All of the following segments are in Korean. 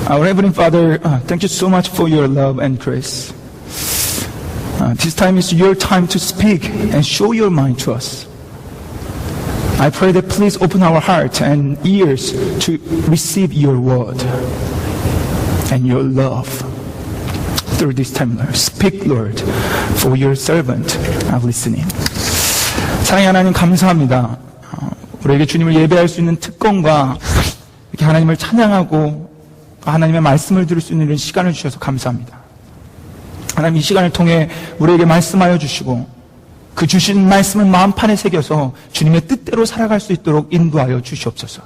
Our Heavenly Father, thank you so much for your love and grace. This time is your time to speak and show your mind to us. I pray that please open our heart and ears to receive your word and your love through this time, Lord. Speak, Lord, for your servant of listening. 사랑의 하나님 감사합니다. 우리에게 주님을 예배할 수 있는 특권과 이렇게 하나님을 찬양하고 하나님의 말씀을 들을 수 있는 이런 시간을 주셔서 감사합니다. 하나님 이 시간을 통해 우리에게 말씀하여 주시고 그 주신 말씀을 마음판에 새겨서 주님의 뜻대로 살아갈 수 있도록 인도하여 주시옵소서.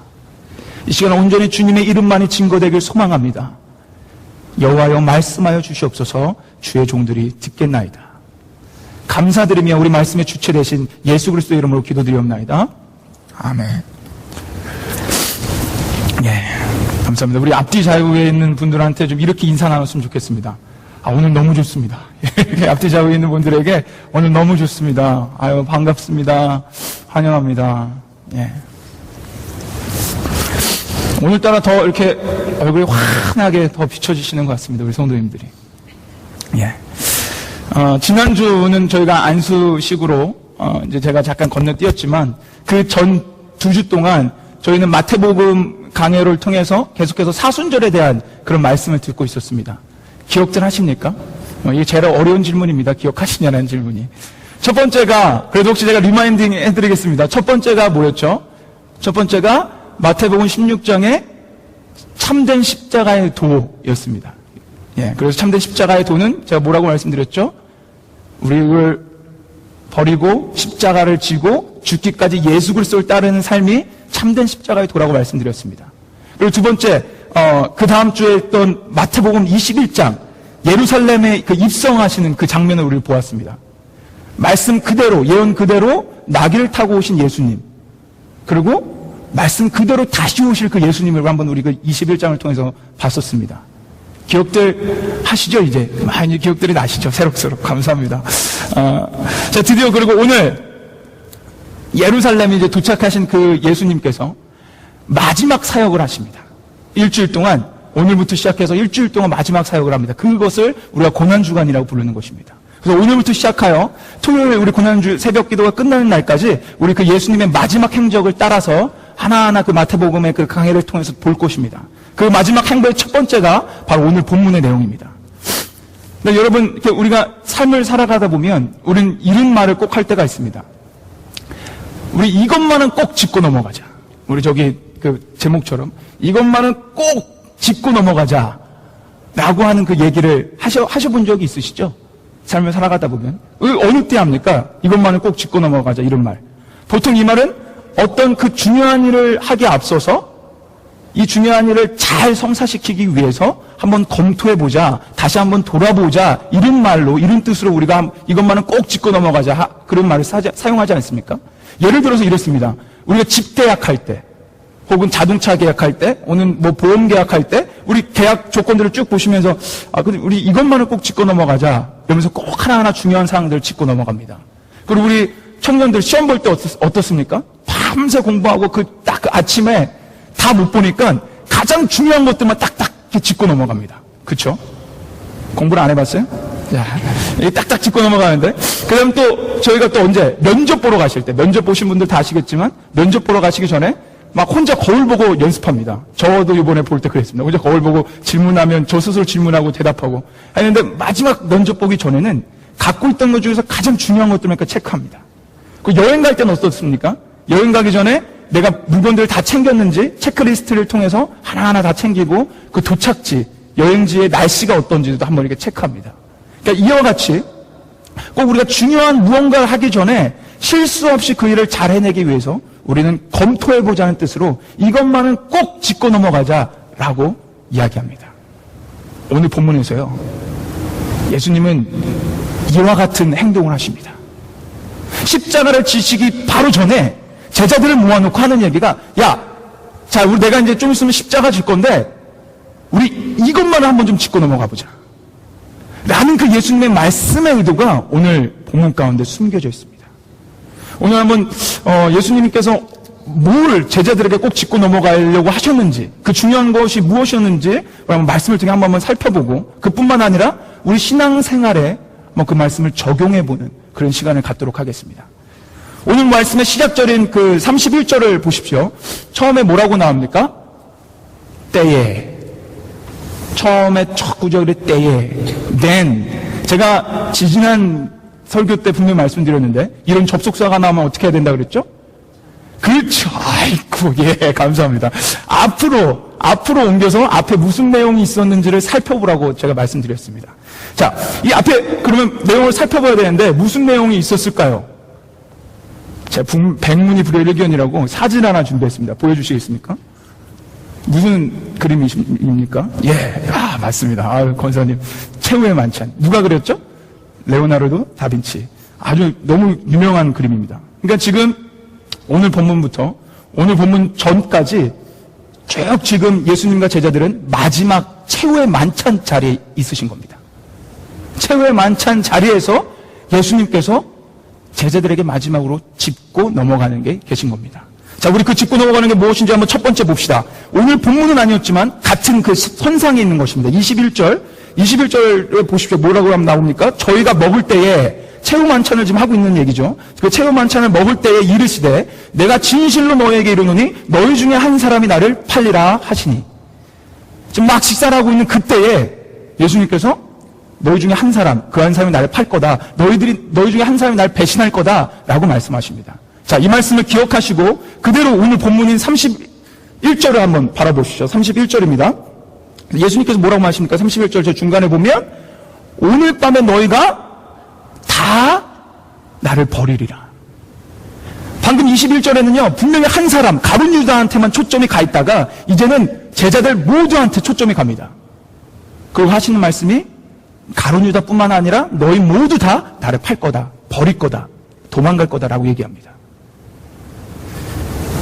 이 시간 온전히 주님의 이름만이 증거되길 소망합니다. 여호와여 말씀하여 주시옵소서. 주의 종들이 듣겠나이다. 감사드리며 우리 말씀의 주체 되신 예수 그리스도의 이름으로 기도드리옵나이다. 아멘. 예, 감사합니다. 우리 앞뒤 좌우에 있는 분들한테 좀 이렇게 인사 나눴으면 좋겠습니다. 오늘 너무 좋습니다. 앞뒤 좌우에 있는 분들에게 오늘 너무 좋습니다. 아유, 반갑습니다. 환영합니다. 예. 오늘따라 더 이렇게 얼굴이 환하게 더 비춰지시는 것 같습니다. 우리 성도님들이. 예. 지난주는 저희가 안수식으로, 이제 제가 잠깐 건너뛰었지만, 그 전 2주 동안 저희는 마태복음 강해를 통해서 계속해서 사순절에 대한 그런 말씀을 듣고 있었습니다. 기억들 하십니까? 이게 제일 어려운 질문입니다. 기억하시냐는 질문이. 첫 번째가, 그래도 혹시 제가 리마인딩 해드리겠습니다. 첫 번째가 뭐였죠? 첫 번째가 마태복음 16장의 참된 십자가의 도였습니다. 예, 그래서 참된 십자가의 도는 제가 뭐라고 말씀드렸죠? 우리를 버리고 십자가를 지고 죽기까지 예수 그리스도를 따르는 삶이 참된 십자가의 도라고 말씀드렸습니다. 그리고 두 번째, 그 다음 주에 했던 마태복음 21장, 예루살렘에 그 입성하시는 그 장면을 우리가 보았습니다. 말씀 그대로, 예언 그대로 나귀를 타고 오신 예수님. 그리고 말씀 그대로 다시 오실 그 예수님을 한번 우리 그 21장을 통해서 봤었습니다. 기억들 하시죠, 이제? 많이 기억들이 나시죠? 새록새록. 감사합니다. 자, 드디어 그리고 오늘 예루살렘에 이제 도착하신 그 예수님께서 마지막 사역을 하십니다. 일주일 동안, 오늘부터 시작해서 일주일 동안 마지막 사역을 합니다. 그것을 우리가 고난주간이라고 부르는 것입니다. 그래서 오늘부터 시작하여 토요일 우리 고난주 새벽 기도가 끝나는 날까지 우리 그 예수님의 마지막 행적을 따라서 하나하나 그 마태복음의 그 강해를 통해서 볼 것입니다. 그 마지막 행보의 첫 번째가 바로 오늘 본문의 내용입니다. 근데 여러분, 이렇게 우리가 삶을 살아가다 보면 우리는 이런 말을 꼭 할 때가 있습니다. 우리 이것만은 꼭 짚고 넘어가자. 우리 저기 그 제목처럼 이것만은 꼭 짚고 넘어가자 라고 하는 그 얘기를 하셔본 적이 있으시죠? 삶을 살아가다 보면 어느 때 합니까? 이것만은 꼭 짚고 넘어가자 이런 말. 보통 이 말은 어떤 그 중요한 일을 하기에 앞서서 이 중요한 일을 잘 성사시키기 위해서 한번 검토해보자, 다시 한번 돌아보자, 이런 말로, 이런 뜻으로 우리가 이것만은 꼭 짚고 넘어가자, 그런 말을 사용하지 않습니까? 예를 들어서 이렇습니다. 우리가 집 계약할 때, 혹은 자동차 계약할 때, 오늘 뭐 보험 계약할 때, 우리 계약 조건들을 쭉 보시면서, 근데 우리 이것만은 꼭 짚고 넘어가자, 이러면서 꼭 하나하나 중요한 사항들을 짚고 넘어갑니다. 그리고 우리 청년들 시험 볼 때 어떻습니까? 밤새 공부하고 그 아침에 다 못 보니까 가장 중요한 것들만 딱딱 짚고 넘어갑니다. 그쵸? 공부를 안 해봤어요? 자, 딱딱 짚고 넘어가는데, 그 다음 또 저희가 또 언제 면접 보러 가실 때, 면접 보신 분들 다 아시겠지만 면접 보러 가시기 전에 막 혼자 거울 보고 연습합니다. 저도 이번에 볼 때 그랬습니다. 혼자 거울 보고 질문하면 저 스스로 질문하고 대답하고 하는데, 마지막 면접 보기 전에는 갖고 있던 것 중에서 가장 중요한 것들만 체크합니다. 그 여행 갈 때는 어떻습니까? 여행 가기 전에 내가 물건들을 다 챙겼는지 체크리스트를 통해서 하나하나 다 챙기고 그 도착지, 여행지의 날씨가 어떤지도 한번 이렇게 체크합니다. 그러니까 이와 같이 꼭 우리가 중요한 무언가를 하기 전에 실수 없이 그 일을 잘 해내기 위해서 우리는 검토해보자는 뜻으로 이것만은 꼭 짚고 넘어가자라고 이야기합니다. 오늘 본문에서요, 예수님은 이와 같은 행동을 하십니다. 십자가를 지시기 바로 전에 제자들을 모아놓고 하는 얘기가, 자, 우리 내가 이제 좀 있으면 십자가 질 건데 우리 이것만 한번 좀 짚고 넘어가 보자 라는 그 예수님의 말씀의 의도가 오늘 본문 가운데 숨겨져 있습니다. 오늘 한번 예수님께서 뭘 제자들에게 꼭 짚고 넘어가려고 하셨는지, 그 중요한 것이 무엇이었는지 말씀을 통해 한번 살펴보고, 그뿐만 아니라 우리 신앙생활에 그 말씀을 적용해보는 그런 시간을 갖도록 하겠습니다. 오늘 말씀의 시작절인 그 31절을 보십시오. 처음에 뭐라고 나옵니까? 때에. 처음에 첫 구절이 때에. then. 제가 지지난 설교 때 분명히 말씀드렸는데, 이런 접속사가 나오면 어떻게 해야 된다 그랬죠? 그렇죠. 아이고, 예, 감사합니다. 앞으로 옮겨서 앞에 무슨 내용이 있었는지를 살펴보라고 제가 말씀드렸습니다. 자, 이 앞에 그러면 내용을 살펴봐야 되는데 무슨 내용이 있었을까요? 제가 백문이 불여일견이라고 사진 하나 준비했습니다. 보여주시겠습니까? 무슨 그림입니까? 예, 맞습니다. 권사님. 최후의 만찬. 누가 그렸죠? 레오나르도 다빈치. 아주 너무 유명한 그림입니다. 그러니까 지금 오늘 본문부터 오늘 본문 전까지 쭉 지금 예수님과 제자들은 마지막 최후의 만찬 자리에 있으신 겁니다. 최후의 만찬 자리에서 예수님께서 제자들에게 마지막으로 짚고 넘어가는 게 계신 겁니다. 자, 우리 그 짚고 넘어가는 게 무엇인지 한번 첫 번째 봅시다. 오늘 본문은 아니었지만 같은 그 선상에 있는 것입니다. 21절을 보십시오. 뭐라고 하면 나옵니까? 저희가 먹을 때에 최후 만찬을 지금 하고 있는 얘기죠. 그 최후 만찬을 먹을 때에 이르시되 내가 진실로 너희에게 이르노니 너희 중에 한 사람이 나를 팔리라 하시니. 지금 막 식사를 하고 있는 그때에 예수님께서 너희 중에 한 사람, 그 한 사람이 나를 팔 거다. 너희 중에 한 사람이 나를 배신할 거다라고 말씀하십니다. 자, 이 말씀을 기억하시고 그대로 오늘 본문인 31절을 한번 바라보시죠. 31절입니다. 예수님께서 뭐라고 말씀하십니까? 31절 저 중간에 보면 오늘 밤에 너희가 다 나를 버리리라. 방금 21절에는요, 분명히 한 사람, 가룟 유다한테만 초점이 가 있다가 이제는 제자들 모두한테 초점이 갑니다. 그리고 하시는 말씀이 가룟 유다뿐만 아니라 너희 모두 다 나를 팔 거다, 버릴 거다, 도망갈 거다라고 얘기합니다.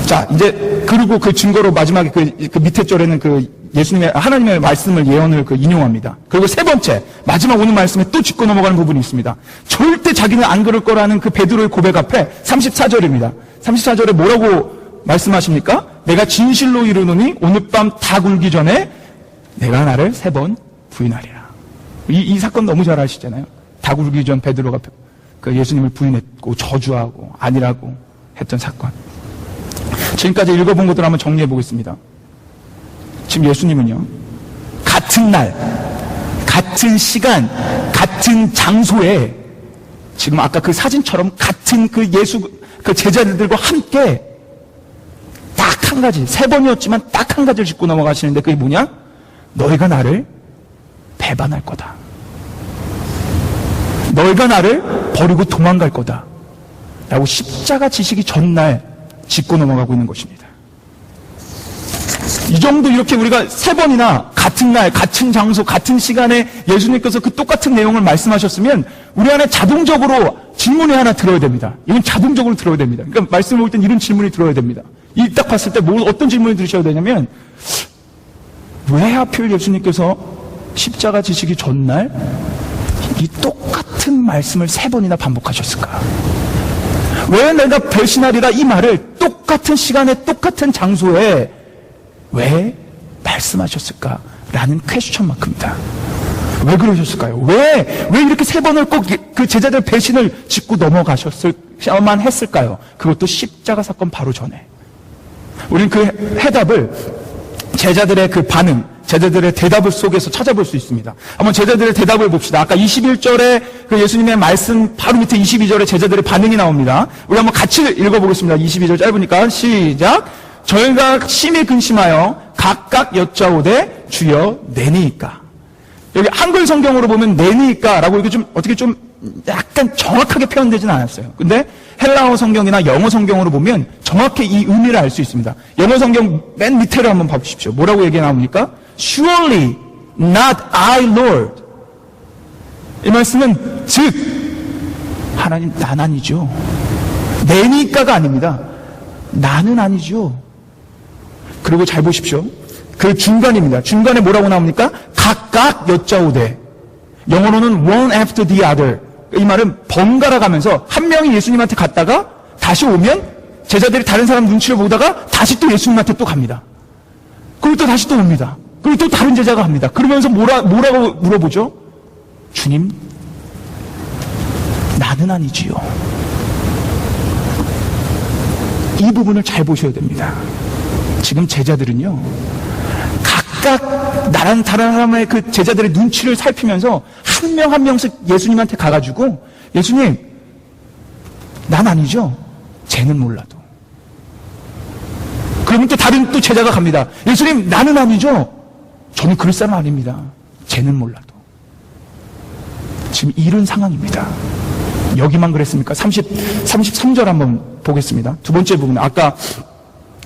자, 이제 그리고 그 증거로 마지막에 그 밑에 절에는 그 예수님의 하나님의 말씀을 예언을 인용합니다. 그리고 세 번째 마지막 오늘 말씀에 또 짚고 넘어가는 부분이 있습니다. 절대 자기는 안 그럴 거라는 그 베드로의 고백 앞에 34절입니다. 34절에 뭐라고 말씀하십니까? 내가 진실로 이르노니 오늘 밤 다 굴기 전에 내가 나를 3번 부인하리라. 이 사건 너무 잘 아시잖아요. 다 굴기 전 베드로가 그 예수님을 부인했고 저주하고 아니라고 했던 사건. 지금까지 읽어본 것들 한번 정리해 보겠습니다. 지금 예수님은요, 같은 날, 같은 시간, 같은 장소에 지금 아까 그 사진처럼 같은 그 제자들과 함께 딱 한 가지, 3번이었지만 딱 한 가지를 짚고 넘어가시는데 그게 뭐냐? 너희가 나를 배반할 거다. 너희가 나를 버리고 도망갈 거다. 라고 십자가 지시기 전날 짚고 넘어가고 있는 것입니다. 이 정도 이렇게 우리가 3번이나 같은 날, 같은 장소, 같은 시간에 예수님께서 그 똑같은 내용을 말씀하셨으면 우리 안에 자동적으로 질문이 하나 들어야 됩니다. 이건 자동적으로 들어야 됩니다. 그러니까 말씀을 볼 땐 이런 질문이 들어야 됩니다. 이 딱 봤을 때 어떤 질문이 들으셔야 되냐면 왜 하필 예수님께서 십자가 지시기 전날 이 똑같은 말씀을 3번이나 반복하셨을까? 왜 내가 배신하리라 이 말을 똑같은 시간에 똑같은 장소에 왜 말씀하셨을까라는 퀘스천 마크입니다. 왜 그러셨을까요? 왜 이렇게 3번을 꼭 그 제자들 배신을 짚고 넘어가셨을만 했을까요? 그것도 십자가 사건 바로 전에. 우리는 그 해답을 제자들의 그 반응, 제자들의 대답을 속에서 찾아볼 수 있습니다. 한번 제자들의 대답을 봅시다. 아까 21절에 그 예수님의 말씀 바로 밑에 22절에 제자들의 반응이 나옵니다. 우리 한번 같이 읽어보겠습니다. 22절 짧으니까 시작. 저희가 심히 근심하여 각각 여짜오되 주여 내니이까. 여기 한글 성경으로 보면 내니이까라고 이게 좀 어떻게 좀 약간 정확하게 표현되지는 않았어요. 근데 헬라어 성경이나 영어 성경으로 보면 정확히 이 의미를 알 수 있습니다. 영어 성경 맨 밑에를 한번 봐보십시오. 뭐라고 얘기 나옵니까? Surely not I, Lord. 이 말씀은 즉 하나님 난 아니죠. 내니까가 아닙니다. 나는 아니죠. 그리고 잘 보십시오. 그 중간입니다. 중간에 뭐라고 나옵니까? 각각 여짜오되. 영어로는 one after the other. 이 말은 번갈아 가면서 한 명이 예수님한테 갔다가 다시 오면 제자들이 다른 사람 눈치를 보다가 다시 또 예수님한테 또 갑니다. 그리고 또 다시 또 옵니다. 그리고 또 다른 제자가 갑니다. 그러면서 뭐라고 물어보죠? 주님, 나는 아니지요. 이 부분을 잘 보셔야 됩니다. 지금 제자들은요, 각각 나란 다른 사람의 그 제자들의 눈치를 살피면서 한 명 한 명씩 예수님한테 가가지고, 예수님, 난 아니죠? 쟤는 몰라도. 그러면 또 다른 또 제자가 갑니다. 예수님, 나는 아니죠? 저는 그럴 사람 아닙니다. 쟤는 몰라도. 지금 이런 상황입니다. 여기만 그랬습니까? 33절 한번 보겠습니다. 두 번째 부분. 아까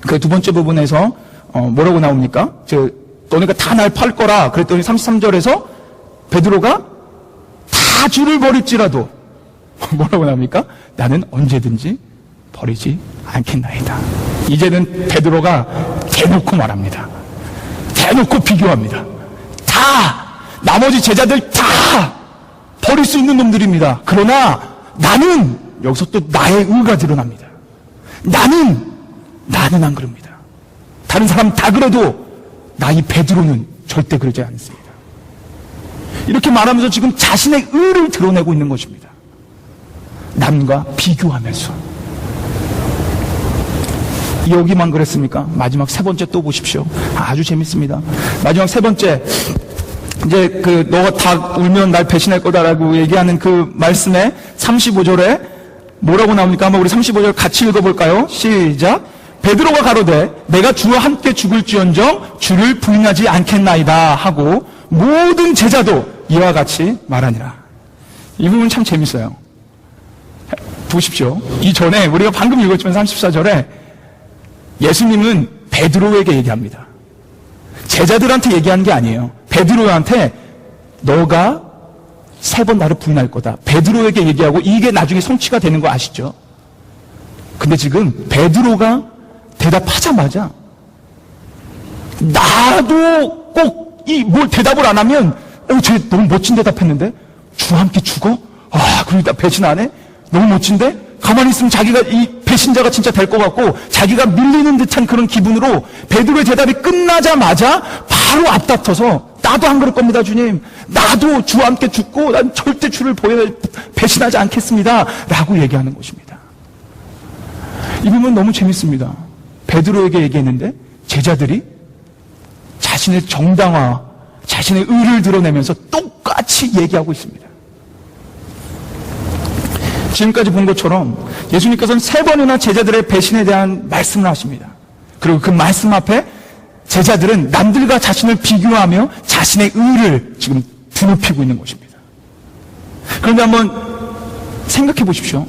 그 두 번째 부분에서 뭐라고 나옵니까? 너네가 다 날 팔 거라 그랬더니 33절에서 베드로가 다 주를 버릴지라도 뭐라고 나옵니까? 나는 언제든지 버리지 않겠나이다. 이제는 베드로가 대놓고 말합니다. 대놓고 비교합니다. 다 나머지 제자들 다 버릴 수 있는 놈들입니다. 그러나 나는 여기서 또 나의 의가 드러납니다. 나는 안 그럽니다. 다른 사람 다 그래도 나 이 베드로는 절대 그러지 않습니다. 이렇게 말하면서 지금 자신의 의를 드러내고 있는 것입니다. 남과 비교하면서. 여기만 그랬습니까? 마지막 세 번째 또 보십시오. 아주 재밌습니다. 마지막 세 번째, 이제 너가 다 울면 날 배신할 거다라고 얘기하는 그 말씀에 35절에 뭐라고 나옵니까? 한번 우리 35절 같이 읽어볼까요? 시작. 베드로가 가로되 내가 주와 함께 죽을지언정 주를 부인하지 않겠나이다 하고 모든 제자도 이와 같이 말하니라. 이 부분 참 재밌어요. 보십시오. 이전에 우리가 방금 읽었지만 34절에 예수님은 베드로에게 얘기합니다. 제자들한테 얘기하는 게 아니에요. 베드로한테 너가 3번 나를 부인할 거다. 베드로에게 얘기하고 이게 나중에 성취가 되는 거 아시죠? 근데 지금 베드로가 대답하자마자 나도 꼭 뭘 대답을 안 하면 쟤 너무 멋진 대답했는데 주와 함께 죽어? 그러다 배신 안 해? 너무 멋진데? 가만히 있으면 자기가 이 배신자가 진짜 될 것 같고 자기가 밀리는 듯한 그런 기분으로 베드로의 대답이 끝나자마자 바로 앞다퉈서 나도 안 그럴 겁니다, 주님. 나도 주와 함께 죽고 난 절대 주를 배신하지 않겠습니다. 라고 얘기하는 것입니다. 이 부분 너무 재밌습니다. 베드로에게 얘기했는데 제자들이 자신의 정당화, 자신의 의를 드러내면서 똑같이 얘기하고 있습니다. 지금까지 본 것처럼 예수님께서는 3번이나 제자들의 배신에 대한 말씀을 하십니다. 그리고 그 말씀 앞에 제자들은 남들과 자신을 비교하며 자신의 의를 지금 드높이고 있는 것입니다. 그런데 한번 생각해 보십시오.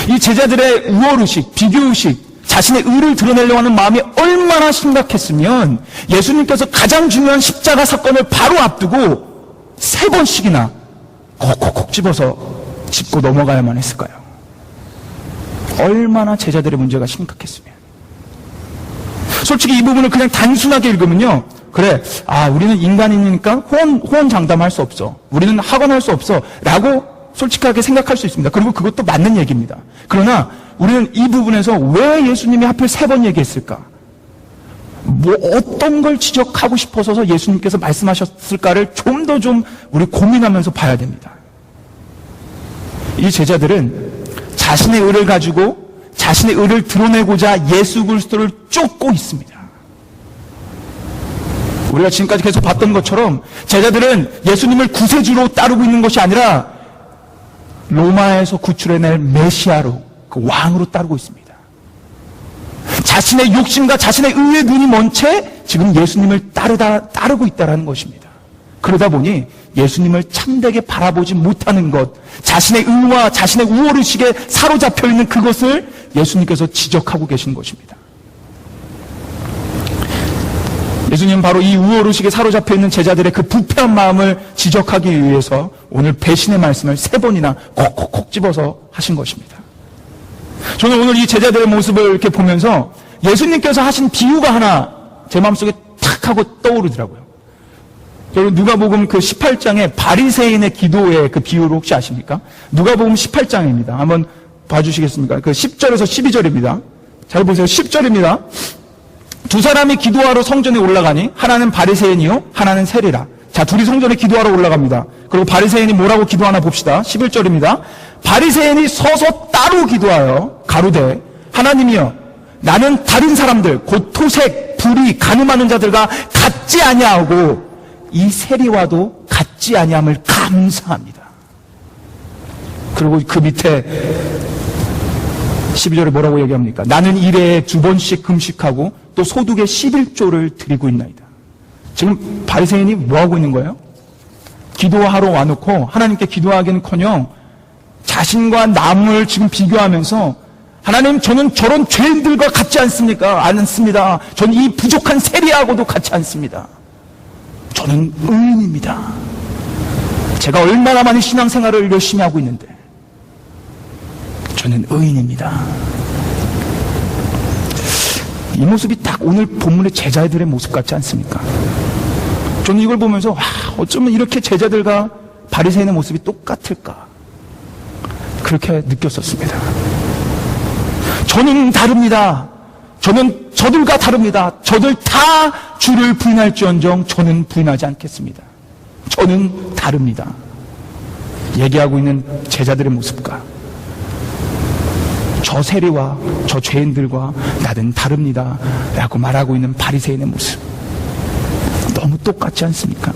이 제자들의 우월의식, 비교의식, 자신의 의를 드러내려고 하는 마음이 얼마나 심각했으면 예수님께서 가장 중요한 십자가 사건을 바로 앞두고 3번씩이나 콕콕콕 짚고 넘어가야만 했을까요? 얼마나 제자들의 문제가 심각했으면. 솔직히 이 부분을 그냥 단순하게 읽으면요. 그래, 우리는 인간이니까 호언장담할 수 없어. 우리는 학원할 수 없어. 라고 솔직하게 생각할 수 있습니다. 그리고 그것도 맞는 얘기입니다. 그러나 우리는 이 부분에서 왜 예수님이 하필 3번 얘기했을까? 어떤 걸 지적하고 싶어서 예수님께서 말씀하셨을까를 좀 더 우리 고민하면서 봐야 됩니다. 이 제자들은 자신의 의를 가지고 자신의 의를 드러내고자 예수 그리스도를 쫓고 있습니다. 우리가 지금까지 계속 봤던 것처럼 제자들은 예수님을 구세주로 따르고 있는 것이 아니라 로마에서 구출해낼 메시아로, 그 왕으로 따르고 있습니다. 자신의 욕심과 자신의 의의 눈이 먼 채 지금 예수님을 따르고 있다는 것입니다. 그러다 보니 예수님을 참되게 바라보지 못하는 것, 자신의 의와 자신의 우월의식에 사로잡혀 있는 그것을 예수님께서 지적하고 계신 것입니다. 예수님은 바로 이 우월의식에 사로잡혀 있는 제자들의 그 부패한 마음을 지적하기 위해서 오늘 배신의 말씀을 3번이나 콕콕콕 집어서 하신 것입니다. 저는 오늘 이 제자들의 모습을 이렇게 보면서 예수님께서 하신 비유가 하나 제 마음속에 탁 하고 떠오르더라고요. 여러분 누가복음 그 18장에 바리새인의 기도의 그 비유를 혹시 아십니까? 누가복음 18장입니다. 한번 봐주시겠습니까? 그 10절에서 12절입니다. 잘 보세요. 10절입니다. 두 사람이 기도하러 성전에 올라가니 하나는 바리새인이요 하나는 세리라. 자, 둘이 성전에 기도하러 올라갑니다. 그리고 바리새인이 뭐라고 기도하나 봅시다. 11절입니다. 바리새인이 서서 따로 기도하여 가로되 하나님이여 나는 다른 사람들 곧 토색, 불의, 간음하는 자들과 같지 아니하고 이 세리와도 같지 아니함을 감사합니다. 그리고 그 밑에 12절에 뭐라고 얘기합니까? 나는 일회에 2번씩 금식하고 또 소득의 11조를 드리고 있나이다. 지금 바리새인이 뭐하고 있는 거예요? 기도하러 와놓고 하나님께 기도하기는커녕 자신과 남을 지금 비교하면서 하나님 저는 저런 죄인들과 같지 않습니까? 않습니다. 저는 이 부족한 세리하고도 같지 않습니다. 저는 의인입니다. 제가 얼마나 많은 신앙생활을 열심히 하고 있는데 저는 의인입니다. 이 모습이 딱 오늘 본문의 제자들의 모습 같지 않습니까? 저는 이걸 보면서 어쩌면 이렇게 제자들과 바리새인의 모습이 똑같을까 그렇게 느꼈었습니다. 저는 다릅니다. 저는 저들과 다릅니다. 저들 다 주를 부인할지언정 저는 부인하지 않겠습니다. 저는 다릅니다. 얘기하고 있는 제자들의 모습과 저 세리와 저 죄인들과 나는 다릅니다 라고 말하고 있는 바리새인의 모습 너무 똑같지 않습니까?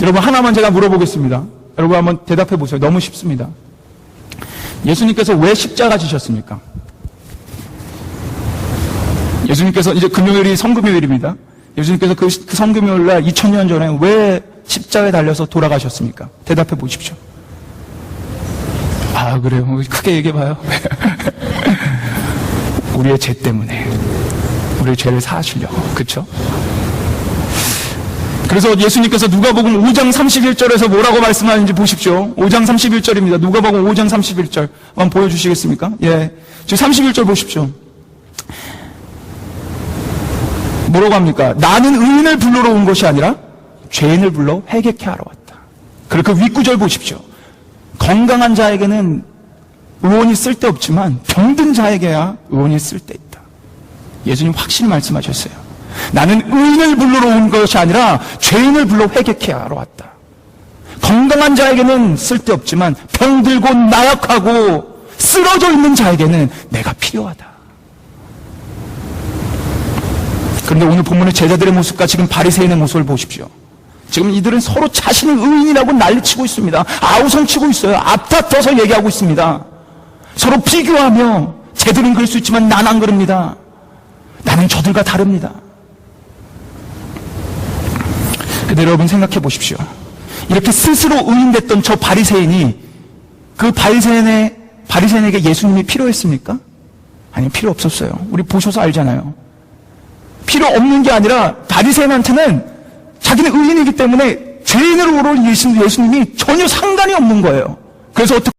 여러분 하나만 제가 물어보겠습니다. 여러분 한번 대답해 보세요. 너무 쉽습니다. 예수님께서 왜 십자가 지셨습니까? 예수님께서 이제 금요일이 성금요일입니다. 예수님께서 그 성금요일날 2000년 전에 왜 십자가에 달려서 돌아가셨습니까? 대답해 보십시오. 아 그래요? 크게 얘기해봐요. 우리의 죄 때문에 우리의 죄를 사하시려고. 그렇죠? 그래서 예수님께서 누가복음 5장 31절에서 뭐라고 말씀하는지 보십시오. 5장 31절입니다. 누가복음 5장 31절 한번 보여주시겠습니까? 예, 지금 31절 보십시오. 뭐라고 합니까? 나는 의인을 불러러 온 것이 아니라 죄인을 불러 회개케 하러 왔다. 그리고 그 윗구절 보십시오. 건강한 자에게는 의원이 쓸데없지만 병든 자에게야 의원이 쓸데있다. 예수님 확실히 말씀하셨어요. 나는 의인을 불러러 온 것이 아니라 죄인을 불러 회개케 하러 왔다. 건강한 자에게는 쓸데없지만 병들고 나약하고 쓰러져 있는 자에게는 내가 필요하다. 그런데 오늘 본문의 제자들의 모습과 지금 바리새인의 모습을 보십시오. 지금 이들은 서로 자신을 의인이라고 난리치고 있습니다. 아우성치고 있어요. 앞다퉈서 얘기하고 있습니다. 서로 비교하며 쟤들은 그럴 수 있지만 난 안 그럽니다. 나는 저들과 다릅니다. 근데 여러분 생각해 보십시오. 이렇게 스스로 의인됐던 저 바리새인이 그 바리새인에게 예수님이 필요했습니까? 아니, 필요 없었어요. 우리 보셔서 알잖아요. 필요 없는 게 아니라 바리새인한테는 자기는 의인이기 때문에 죄인으로 온 예수님이 전혀 상관이 없는 거예요. 그래서 어떻게